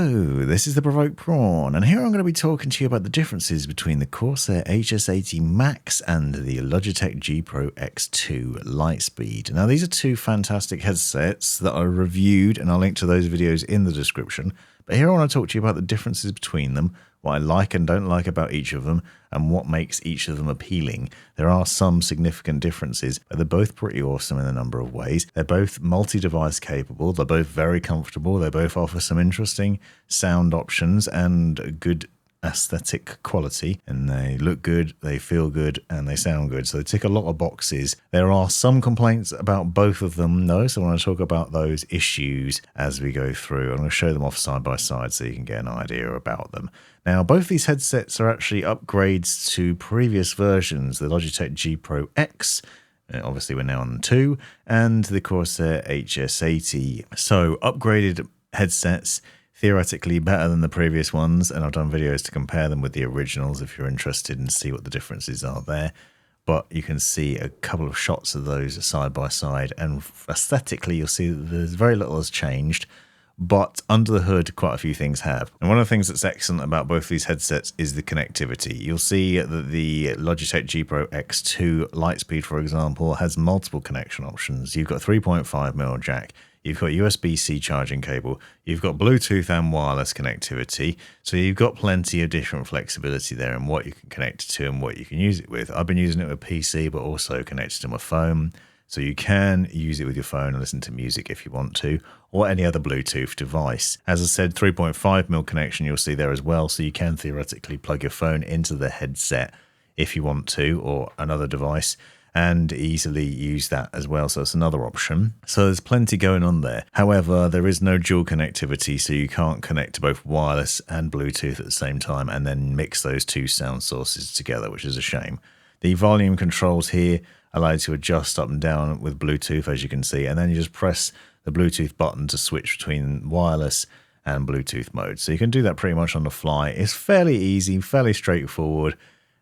Hello, this is the Provoked Prawn, and here I'm going to be talking to you about the differences between the Corsair HS80 Max and the Logitech G Pro X2 Lightspeed. Now, these are two fantastic headsets that I reviewed, and I'll link to those videos in the description. But here I want to talk to you about the differences between them, what I like and don't like about each of them, and what makes each of them appealing. There are some significant differences, but they're both pretty awesome in a number of ways. They're both multi-device capable, they're both very comfortable, they both offer some interesting sound options and good aesthetic quality, and they look good, they feel good, and they sound good, so they tick a lot of boxes. There are some complaints about both of them though, so I want to talk about those issues as we go through. I'm going to show them off side by side so you can get an idea about them. Now, both these headsets are actually upgrades to previous versions, the Logitech G Pro X, obviously we're now on the 2, and the Corsair HS80. So upgraded headsets, theoretically better than the previous ones, and I've done videos to compare them with the originals if you're interested and see what the differences are there. But you can see a couple of shots of those side by side, and aesthetically you'll see that there's very little has changed, but under the hood quite a few things have. And one of the things that's excellent about both these headsets is the connectivity. You'll see that the Logitech G Pro X2 Lightspeed, for example, has multiple connection options. You've got 3.5mm jack, you've got USB-C charging cable, you've got Bluetooth and wireless connectivity, so you've got plenty of different flexibility there in what you can connect it to and what you can use it with. I've been using it with PC, but also connected to my phone, so you can use it with your phone and listen to music if you want to, or any other Bluetooth device. As I said, 3.5mm connection you'll see there as well, so you can theoretically plug your phone into the headset if you want to, or another device, and easily use that as well, so it's another option. So there's plenty going on there. However, there is no dual connectivity, so you can't connect to both wireless and Bluetooth at the same time and then mix those two sound sources together, which is a shame. The volume controls here allow you to adjust up and down with Bluetooth, as you can see, and then you just press the Bluetooth button to switch between wireless and Bluetooth mode. So you can do that pretty much on the fly. It's fairly easy, fairly straightforward,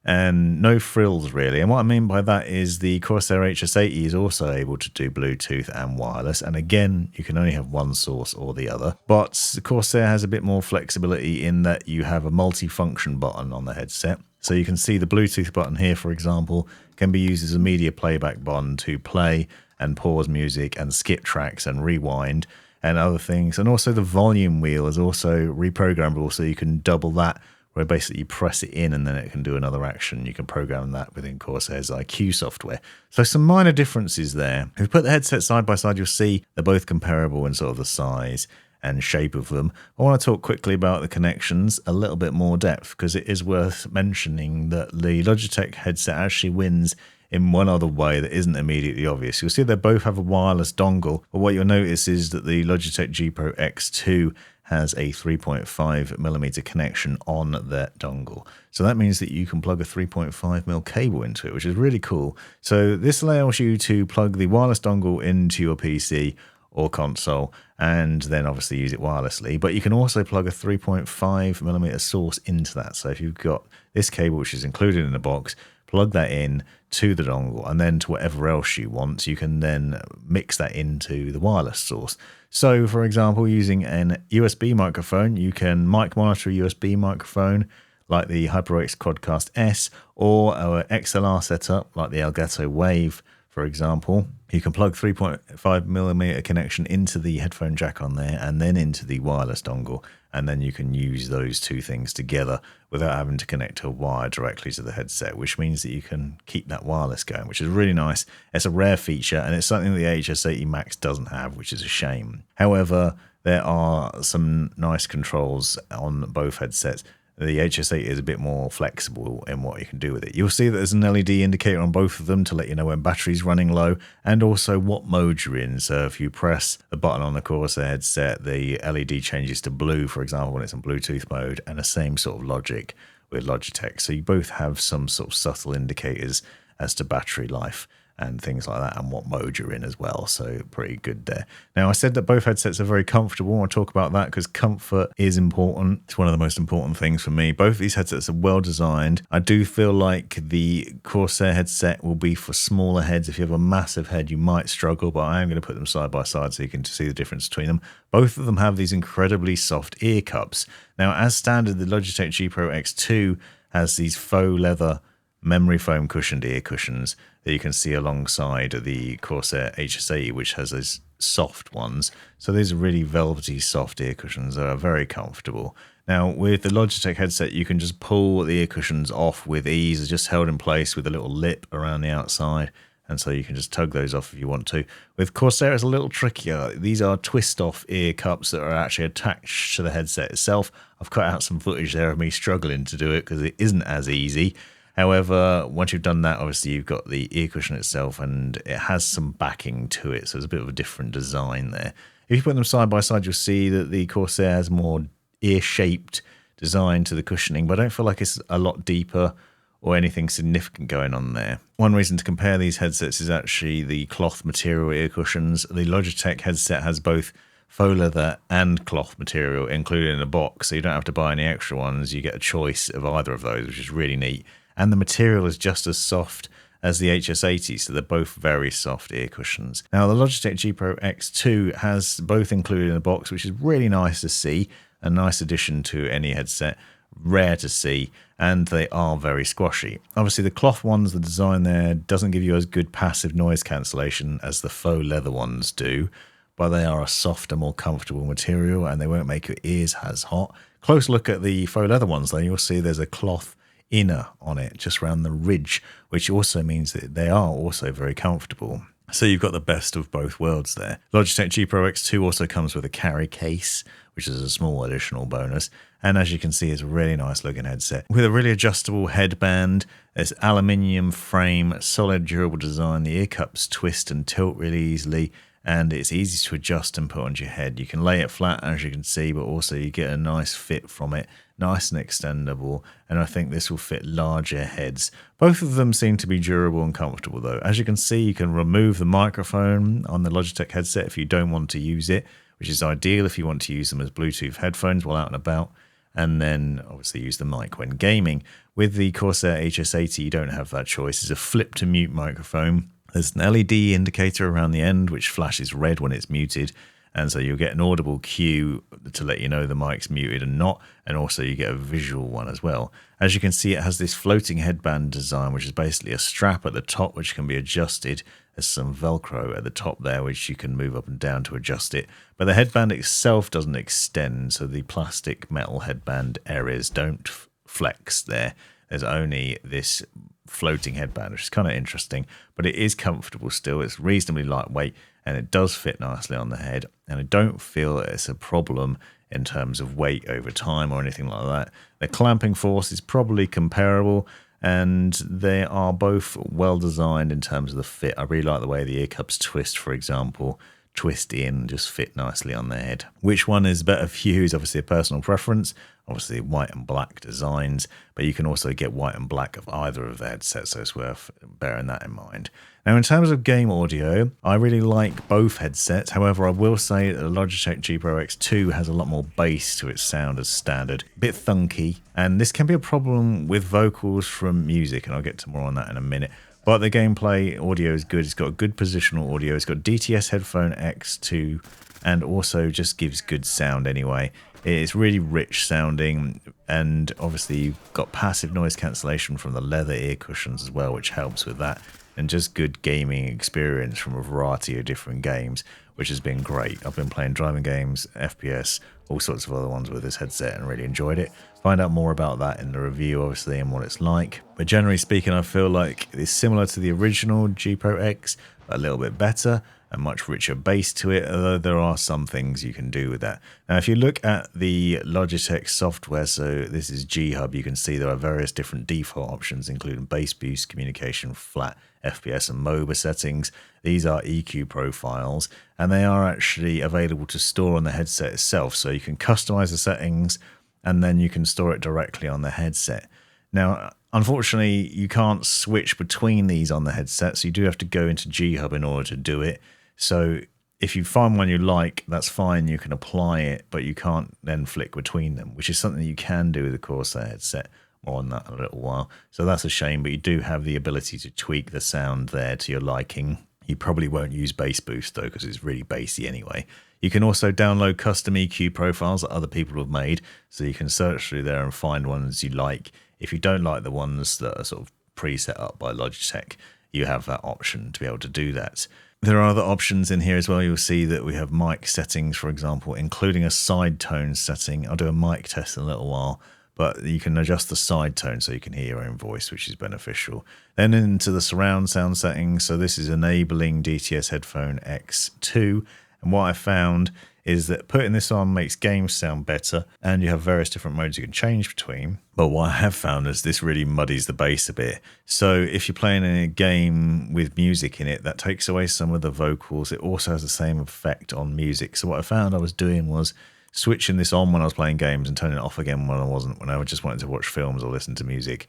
and no frills really. And what I mean by that is the Corsair HS80 is also able to do Bluetooth and wireless, and again you can only have one source or the other, but the Corsair has a bit more flexibility in that you have a multi-function button on the headset. So you can see the Bluetooth button here, for example, can be used as a media playback button to play and pause music and skip tracks and rewind and other things. And also the volume wheel is also reprogrammable, so you can double that, where basically you press it in and then it can do another action. You can program that within Corsair's IQ software. So some minor differences there. If you put the headset side by side, you'll see they're both comparable in sort of the size and shape of them. I want to talk quickly about the connections a little bit more depth, because it is worth mentioning that the Logitech headset actually wins in one other way that isn't immediately obvious. You'll see they both have a wireless dongle, but what you'll notice is that the Logitech G Pro X2 has a 3.5mm connection on that dongle. So that means that you can plug a 3.5mm cable into it, which is really cool. So this allows you to plug the wireless dongle into your PC or console, and then obviously use it wirelessly. But you can also plug a 3.5mm source into that. So if you've got this cable, which is included in the box, plug that in to the dongle, and then to whatever else you want, you can then mix that into the wireless source. So for example, using an USB microphone, you can mic monitor a USB microphone like the HyperX Quadcast S, or our XLR setup like the Elgato Wave, for example. You can plug 3.5mm connection into the headphone jack on there and then into the wireless dongle, and then you can use those two things together without having to connect a wire directly to the headset, which means that you can keep that wireless going, which is really nice. It's a rare feature, and it's something the HS80 Max doesn't have, which is a shame. However, there are some nice controls on both headsets. The HS80 is a bit more flexible in what you can do with it. You'll see that there's an LED indicator on both of them to let you know when battery's running low, and also what mode you're in. So if you press the button on the Corsair headset, the LED changes to blue, for example, when it's in Bluetooth mode, and the same sort of logic with Logitech. So you both have some sort of subtle indicators as to battery life. and things like that, and what mode you're in as well. So pretty good there. Now, I said that both headsets are very comfortable. I'll talk about that because comfort is important. It's one of the most important things for me. Both of these headsets are well designed. I do feel like the Corsair headset will be for smaller heads. If you have a massive head, you might struggle, but I am going to put them side by side so you can see the difference between them. Both of them have these incredibly soft ear cups. Now, as standard, the Logitech G Pro X2 has these faux leather memory foam cushioned ear cushions that you can see alongside the Corsair HS80, which has those soft ones. So these are really velvety soft ear cushions that are very comfortable. Now with the Logitech headset, you can just pull the ear cushions off with ease. They're just held in place with a little lip around the outside, and so you can just tug those off if you want to. With Corsair, it's a little trickier. These are twist-off ear cups that are actually attached to the headset itself. I've cut out some footage there of me struggling to do it because it isn't as easy. However, once you've done that, obviously you've got the ear cushion itself, and it has some backing to it, so there's a bit of a different design there. If you put them side by side, you'll see that the Corsair has more ear-shaped design to the cushioning, but I don't feel like it's a lot deeper or anything significant going on there. One reason to compare these headsets is actually the cloth material ear cushions. The Logitech headset has both faux leather and cloth material included in a box, so you don't have to buy any extra ones. You get a choice of either of those, which is really neat. And the material is just as soft as the HS80, so they're both very soft ear cushions. Now, the Logitech G Pro X2 has both included in a box, which is really nice to see, a nice addition to any headset, rare to see, and they are very squashy. Obviously, the cloth ones, the design there doesn't give you as good passive noise cancellation as the faux leather ones do, but they are a softer, more comfortable material, and they won't make your ears as hot. Close look at the faux leather ones, though, you'll see there's a cloth inner on it just around the ridge, which also means that they are also very comfortable. So you've got the best of both worlds there. Logitech G Pro X2 also comes with a carry case, which is a small additional bonus. And as you can see, it's a really nice looking headset with a really adjustable headband. There's aluminium frame, solid durable design. The ear cups twist and tilt really easily, and it's easy to adjust and put onto your head. You can lay it flat, as you can see, but also you get a nice fit from it, nice and extendable, and I think this will fit larger heads. Both of them seem to be durable and comfortable though. As you can see, you can remove the microphone on the Logitech headset if you don't want to use it, which is ideal if you want to use them as Bluetooth headphones while out and about, and then obviously use the mic when gaming. With the Corsair HS80, you don't have that choice. It's a flip to mute microphone. There's an LED indicator around the end which flashes red when it's muted, and so you'll get an audible cue to let you know the mic's muted and not, and also you get a visual one as well. As you can see, it has this floating headband design, which is basically a strap at the top which can be adjusted. There's some Velcro at the top there which you can move up and down to adjust it, but the headband itself doesn't extend, so the plastic metal headband areas don't flex there. There's only this floating headband, which is kind of interesting, but it is comfortable still. It's reasonably lightweight, and it does fit nicely on the head, and I don't feel it's a problem in terms of weight over time or anything like that. The clamping force is probably comparable, and they are both well designed in terms of the fit. I really like the way the ear cups twist, for example, twist in, just fit nicely on the head. Which one is better for you is obviously a personal preference. Obviously white and black designs, but you can also get white and black of either of the headsets, so it's worth bearing that in mind. Now, in terms of game audio, I really like both headsets. However, I will say that the Logitech G Pro X2 has a lot more bass to its sound as standard, a bit thunky, and this can be a problem with vocals from music, and I'll get to more on that in a minute. But the gameplay audio is good. It's got good positional audio. It's got DTS headphone X2, and also just gives good sound anyway. It's really rich sounding, and obviously you've got passive noise cancellation from the leather ear cushions as well, which helps with that, and just good gaming experience from a variety of different games, which has been great. I've been playing driving games, FPS, all sorts of other ones with this headset and really enjoyed it. Find out more about that in the review, obviously, and what it's like. But generally speaking, I feel like it's similar to the original G Pro X, but a little bit better, a much richer bass to it, although there are some things you can do with that. Now, if you look at the Logitech software, so this is G Hub, you can see there are various different default options, including bass boost, communication, flat, FPS, and MOBA settings. These are EQ profiles, and they are actually available to store on the headset itself, so you can customize the settings, and then you can store it directly on the headset. Now, unfortunately, you can't switch between these on the headset, so you do have to go into G Hub in order to do it. So if you find one you like, that's fine, you can apply it, but you can't then flick between them, which is something you can do with the Corsair headset. More on that in a little while. So that's a shame, but you do have the ability to tweak the sound there to your liking. You probably won't use bass boost though, because it's really bassy anyway. You can also download custom EQ profiles that other people have made, so you can search through there and find ones you like. If you don't like the ones that are sort of preset up by Logitech, you have that option to be able to do that. There are other options in here as well. You'll see that we have mic settings, for example, including a side tone setting. I'll do a mic test in a little while, but you can adjust the side tone so you can hear your own voice, which is beneficial. Then into the surround sound settings. So this is enabling DTS headphone X2. And what I found is that putting this on makes games sound better, and you have various different modes you can change between. But what I have found is this really muddies the bass a bit. So if you're playing in a game with music in it, that takes away some of the vocals. It also has the same effect on music. So what I found I was doing was switching this on when I was playing games and turning it off again when I wasn't, when I just wanted to watch films or listen to music.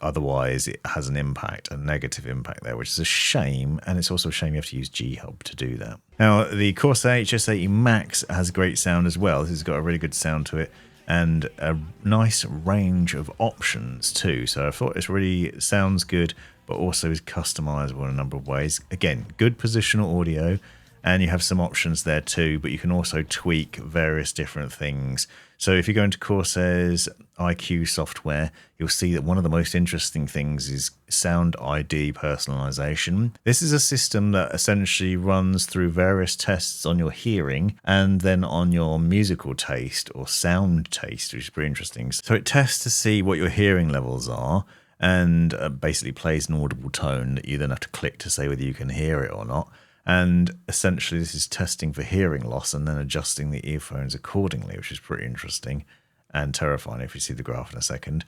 Otherwise, it has an impact, a negative impact there, which is a shame. And it's also a shame you have to use G Hub to do that. Now, the Corsair HS80 Max has great sound as well. This has got a really good sound to it and a nice range of options too. So I thought it really sounds good, but also is customizable in a number of ways. Again, good positional audio. And you have some options there too, but you can also tweak various different things. So if you go into Corsair's IQ software, you'll see that one of the most interesting things is SoundID personalization. This is a system that essentially runs through various tests on your hearing and then on your musical taste or sound taste, which is pretty interesting. So it tests to see what your hearing levels are and basically plays an audible tone that you then have to click to say whether you can hear it or not. And essentially this is testing for hearing loss and then adjusting the earphones accordingly, which is pretty interesting and terrifying if you see the graph in a second.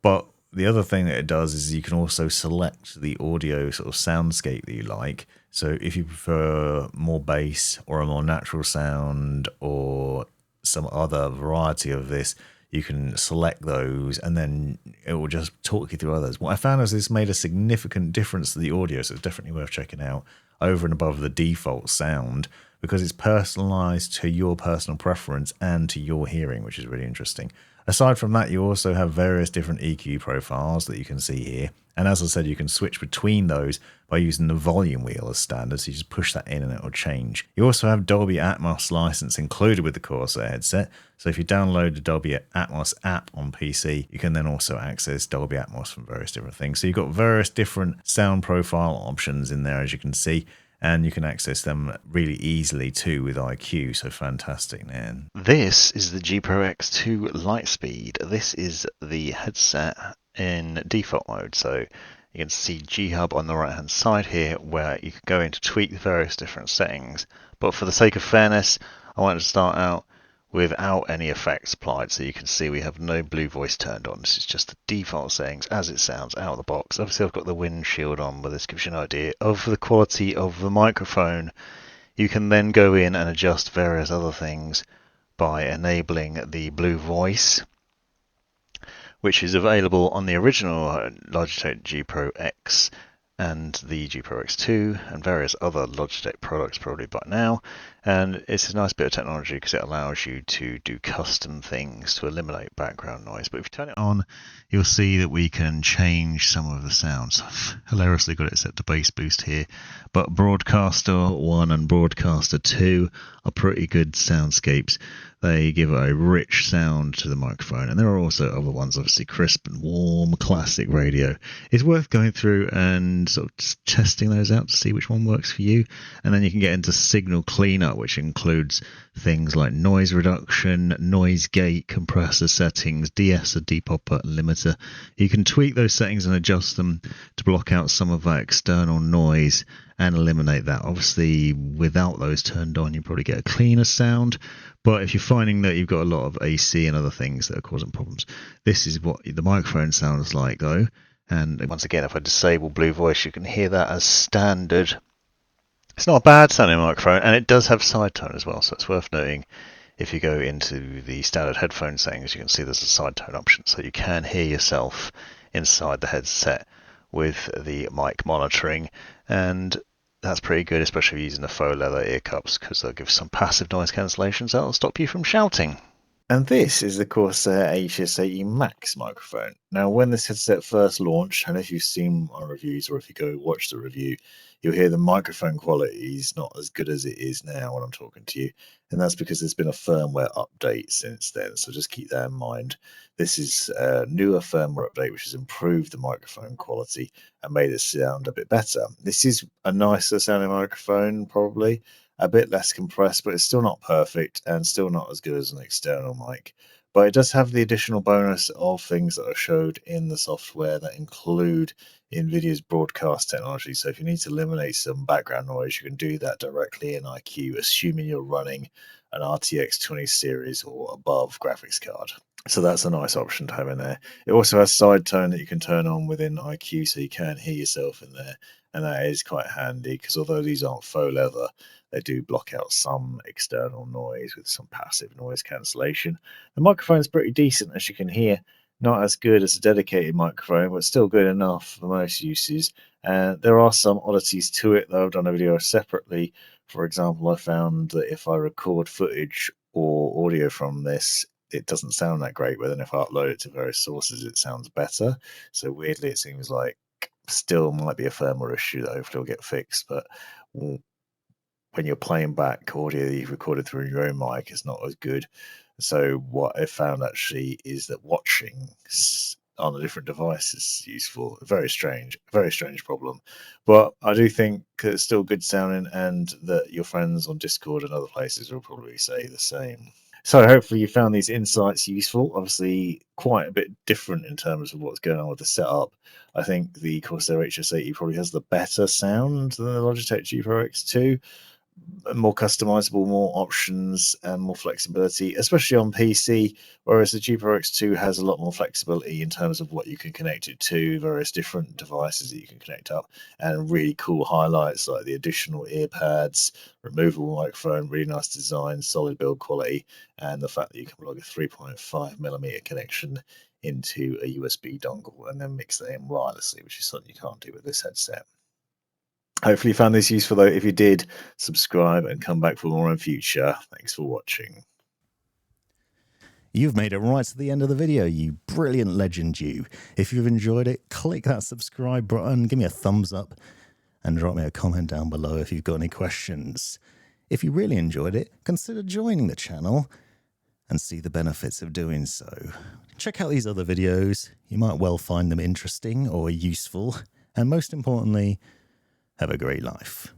But the other thing that it does is you can also select the audio sort of soundscape that you like. So if you prefer more bass or a more natural sound or some other variety of this, you can select those and then it will just talk you through others. What I found is this made a significant difference to the audio, so it's definitely worth checking out over and above the default sound because it's personalized to your personal preference and to your hearing, which is really interesting. Aside from that, you also have various different EQ profiles that you can see here. And as I said, you can switch between those by using the volume wheel as standard. So you just push that in and it will change. You also have Dolby Atmos license included with the Corsair headset. So if you download the Dolby Atmos app on PC, you can then also access Dolby Atmos from various different things. So you've got various different sound profile options in there, as you can see. And you can access them really easily too with IQ, so fantastic, man. This is the G Pro X2 Lightspeed. This is the headset in default mode, so you can see G Hub on the right hand side here where you can go in to tweak the various different settings. But for the sake of fairness, I wanted to start out without any effects applied, so you can see we have no blue voice turned on. This is just the default settings as it sounds out of the box. Obviously I've got the windshield on, but this gives you an idea of the quality of the microphone. You can then go in and adjust various other things by enabling the blue voice, which is available on the original Logitech G Pro X and the G Pro X2 and various other Logitech products probably by now. And it's a nice bit of technology because it allows you to do custom things to eliminate background noise. But if you turn it on, you'll see that we can change some of the sounds. I've hilariously got it set to bass boost here. But Broadcaster 1 and Broadcaster 2 are pretty good soundscapes. They give a rich sound to the microphone, and there are also other ones, obviously crisp and warm, classic radio. It's worth going through and sort of testing those out to see which one works for you, and then you can get into signal cleanup, which includes things like noise reduction, noise gate, compressor settings, de-esser, depopper, and limiter. You can tweak those settings and adjust them to block out some of that external noise and eliminate that. Obviously, without those turned on, you probably get a cleaner sound. But if you're finding that you've got a lot of AC and other things that are causing problems, this is what the microphone sounds like, though. And once again, if I disable blue voice, you can hear that as standard. It's not a bad sounding microphone, and it does have side tone as well, so it's worth noting if you go into the standard headphone settings, you can see there's a side tone option, so you can hear yourself inside the headset with the mic monitoring, and that's pretty good, especially if you're using the faux leather ear cups, because they'll give some passive noise cancellation, so that'll stop you from shouting. And this is the Corsair HS80 Max microphone. Now, when this headset first launched, and if you've seen our reviews or if you go watch the review, you'll hear the microphone quality is not as good as it is now when I'm talking to you. And that's because there's been a firmware update since then. So just keep that in mind. This is a newer firmware update which has improved the microphone quality and made it sound a bit better. This is a nicer sounding microphone, probably a bit less compressed, but it's still not perfect and still not as good as an external mic. But it does have the additional bonus of things that are showed in the software that include Nvidia's Broadcast technology. So if you need to eliminate some background noise, you can do that directly in IQ, assuming you're running an RTX 20 series or above graphics card. So that's a nice option to have in there. It also has side tone that you can turn on within IQ, so you can hear yourself in there. And that is quite handy because although these aren't faux leather, they do block out some external noise with some passive noise cancellation. The microphone's pretty decent, as you can hear. Not as good as a dedicated microphone, but still good enough for most uses. There are some oddities to it, though. I've done a video separately. For example, I found that if I record footage or audio from this, it doesn't sound that great, but then if I upload it to various sources, it sounds better. So weirdly, it seems like still might be a firmware issue that hopefully will get fixed, but when you're playing back audio that you've recorded through your own mic, it's not as good. So what I found actually is that watching on a different device is useful. Very strange problem. But I do think it's still good sounding, and that your friends on Discord and other places will probably say the same. So hopefully you found these insights useful. Obviously quite a bit different in terms of what's going on with the setup. I think the Corsair HS80 probably has the better sound than the Logitech G Pro X2. More customizable, more options, and more flexibility, especially on PC, whereas the G Pro X2 has a lot more flexibility in terms of what you can connect it to, various different devices that you can connect up, and really cool highlights like the additional ear pads, removable microphone, really nice design, solid build quality, and the fact that you can plug a 3.5mm connection into a USB dongle and then mix that in wirelessly, which is something you can't do with this headset. Hopefully you found this useful, though. If you did, subscribe and come back for more in future. Thanks for watching. You've made it right to the end of the video, you brilliant legend you. If you've enjoyed it, click that subscribe button, give me a thumbs up, and drop me a comment down below if you've got any questions. If you really enjoyed it, consider joining the channel and see the benefits of doing so. Check out these other videos. You might well find them interesting or useful. And most importantly, have a great life.